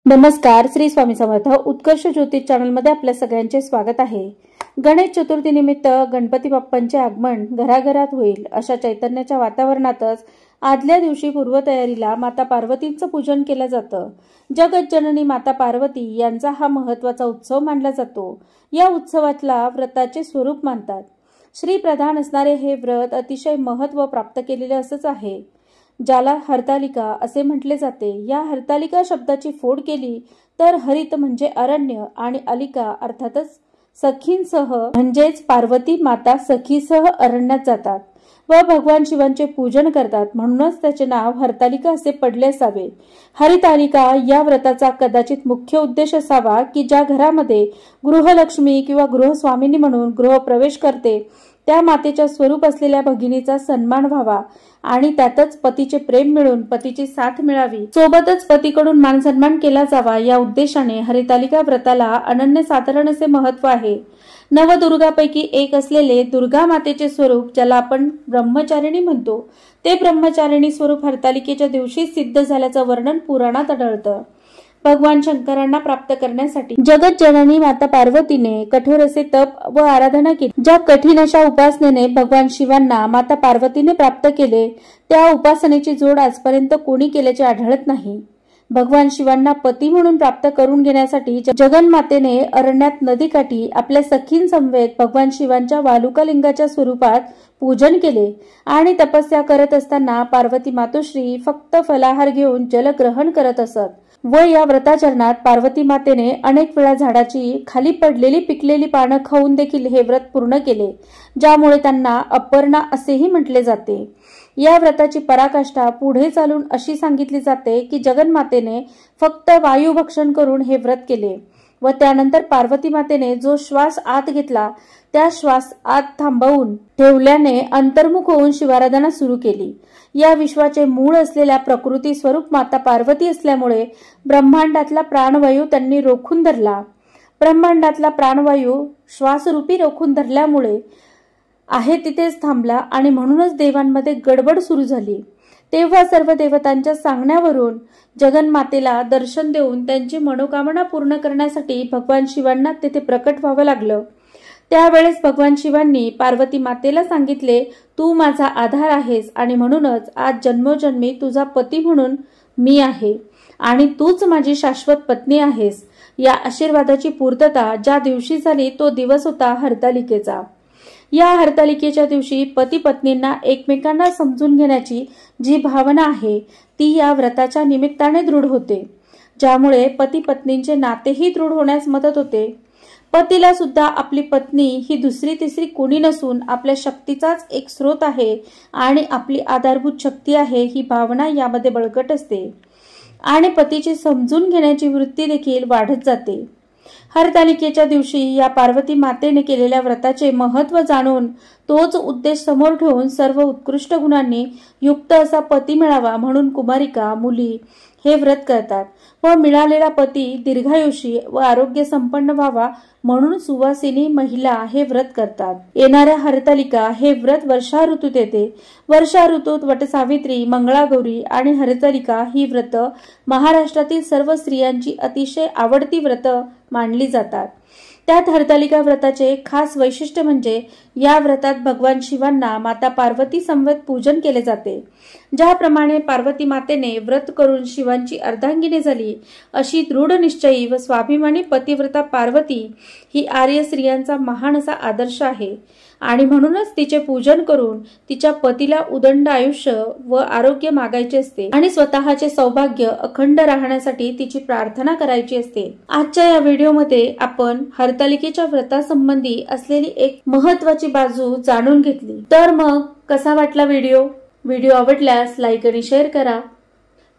नमस्कार, श्री स्वामी समर्थ उत्कर्ष ज्योतिष चॅनल मध्ये आपल्या सगळ्यांचे स्वागत आहे। गणेश चतुर्थी निमित्त गणपती बाप्पांचे आगमन घराघरात होईल अशा चैतन्याच्या वातावरणातच आदल्या दिवशी पूर्वतयारीला माता पार्वतींचं पूजन केलं जातं। जगज्जननी माता पार्वती यांचा हा महत्त्वाचा उत्सव मानला जातो। या उत्सवातला व्रताचे स्वरूप मानतात। श्री प्रधान असणारे हे व्रत अतिशय महत्त्व प्राप्त केलेले असंच आहे, ज्याला हरतालिका असे म्हटले जाते। या हरतालिका शब्दाची फोड केली तर हरित म्हणजे अरण्य आणि अलिका अर्थातच सखींसह म्हणजेच पार्वती माता सखीसह अरण्यात जातात व भगवान शिवांचे पूजन करतात, म्हणूनच त्याचे नाव हरतालिका असे पडले असावे। हरितालिका या व्रताचा कदाचित मुख्य उद्देश असावा की ज्या घरामध्ये गृहलक्ष्मी किंवा गृहस्वामिनी म्हणून गृहप्रवेश करते त्या मातेच्या स्वरूप असलेल्या भगिनीचा सन्मान व्हावा आणि त्यातच पतीचे प्रेम मिळून पतीची साथ मिळावी, सोबतच पतीकडून मान सन्मान केला जावा। या उद्देशाने हरितालिका व्रताला अनन्यसाधारण असे महत्त्व आहे। नवदुर्गापैकी एक असलेले दुर्गा मातेचे स्वरूप ज्याला आपण ब्रह्मचारिणी म्हणतो, ते ब्रह्मचारिणी स्वरूप हरतालिकेच्या दिवशी सिद्ध झाल्याचं वर्णन पुराणात आढळतं। भगवान शंकरांना प्राप्त करण्यासाठी जगज्जननी माता पार्वतीने कठोर असे तप व आराधना केली। ज्या कठीण अशा उपासनेने भगवान शिवांना माता पार्वतीने प्राप्त केले, त्या उपासनेची जोड आजपर्यंत कोणी केल्याचे आढळत नाही। भगवान शिवांना पती म्हणून प्राप्त करून घेण्यासाठी जगन्मातेने अरण्यात नदीकाठी आपल्या सखींसमवेत भगवान शिवांच्या वालुका लिंगाच्या स्वरूपात पूजन केले आणि तपस्या करत असताना पार्वती मातोश्री फक्त फलाहार घेऊन जल ग्रहण करत असत व या व्रताचरणात पार्वती मातेने अनेक वेळा झाडाची खाली पडलेली पिकलेली पानं खाऊन देखील हे व्रत पूर्ण केले, ज्यामुळे त्यांना अपर्णा असेही म्हटले जाते। या व्रताची पराकाष्ठा पुढे चालून अशी सांगितली जाते की जगन्मातेने फक्त वायू भक्षण करून हे व्रत केले व त्यानंतर पार्वती मातेने जो श्वास आत घेतला त्या श्वास आत थांबवून ठेवल्याने अंतर्मुख होऊन शिवाराधना सुरू केली। या विश्वाचे मूळ असलेल्या प्रकृती स्वरूप माता पार्वती असल्यामुळे ब्रह्मांडातला प्राणवायू त्यांनी रोखून धरला। ब्रह्मांडातला प्राणवायू श्वासरूपी रोखून धरल्यामुळे आहे तिथेच थांबला आणि म्हणूनच देवांमध्ये गडबड सुरू झाली। तेव्हा सर्व देवतांच्या सांगण्यावरून जगन्मातेला दर्शन देऊन त्यांची मनोकामना पूर्ण करण्यासाठी भगवान शिवांना तेथे प्रकट व्हावं लागलं। त्यावेळेस भगवान शिवांनी पार्वती मातेला सांगितले, तू माझा आधार आहेस आणि म्हणूनच आज जन्मोजन्मी तुझा पती म्हणून मी आहे आणि तूच माझी शाश्वत पत्नी आहेस। या आशीर्वादाची पूर्तता ज्या दिवशी झाली तो दिवस होता हरतालिकेचा। या हरतालिकेच्या दिवशी पती पत्नींना एकमेकांना समजून घेण्याची जी भावना आहे ती या व्रताच्या निमित्ताने दृढ होते, ज्यामुळे पती पत्नींचे नातेही दृढ होण्यास मदत होते। पतीला सुद्धा आपली पत्नी ही दुसरी तिसरी कोणी नसून आपल्या शक्तीचाच एक स्रोत आहे आणि आपली आधारभूत शक्ती आहे ही भावना यामध्ये बळकट असते आणि पतीची समजून घेण्याची वृत्ती देखील वाढत जाते। हरतालिकेच्या दिवशी या पार्वती मातेने केलेल्या व्रताचे महत्त्व जाणून तोच उद्देश समोर ठेवून सर्व उत्कृष्ट गुणांनी युक्त असा पती मिळावा म्हणून कुमारिका मुली हे व्रत करतात व मिळालेला पती दीर्घायुषी व आरोग्य संपन्न व्हावा म्हणून सुवासिनी महिला हे व्रत करतात। येणाऱ्या हरतालिका हे व्रत वर्षा ऋतूत येते। वर्षा ऋतूत वटसावित्री, मंगळागौरी आणि हरतालिका ही व्रत महाराष्ट्रातील सर्व स्त्रियांची अतिशय आवडती व्रत मानली जातात। त्यात हरतालिका व्रताचे खास वैशिष्ट्य म्हणजे या व्रतात भगवान शिवांना माता पार्वती समवेत पूजन केले जाते। ज्याप्रमाणे पार्वती मातेने व्रत करून शिवांची अर्धांगिनी झाली, अशी दृढ निश्चयी व स्वाभिमानी पतिव्रता पार्वती ही आर्य स्त्रियांचा महान असा आदर्श आहे आणि म्हणूनच तिचे पूजन करून तिच्या पतीला उदंड आयुष्य व आरोग्य मागायचे असते आणि स्वतःचे सौभाग्य अखंड राहण्यासाठी तिची प्रार्थना करायची असते। आजच्या या व्हिडिओमध्ये आपण हरतालिकेच्या व्रतासंबंधी असलेली एक महत्त्वाची बाजू जाणून घेतली। तर मग कसा वाटला व्हिडिओ? व्हिडिओ आवडल्यास लाईक आणि शेअर करा।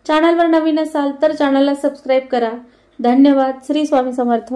चॅनलवर नवीन असाल तर चॅनलला सबस्क्राईब करा। धन्यवाद। श्री स्वामी समर्थ।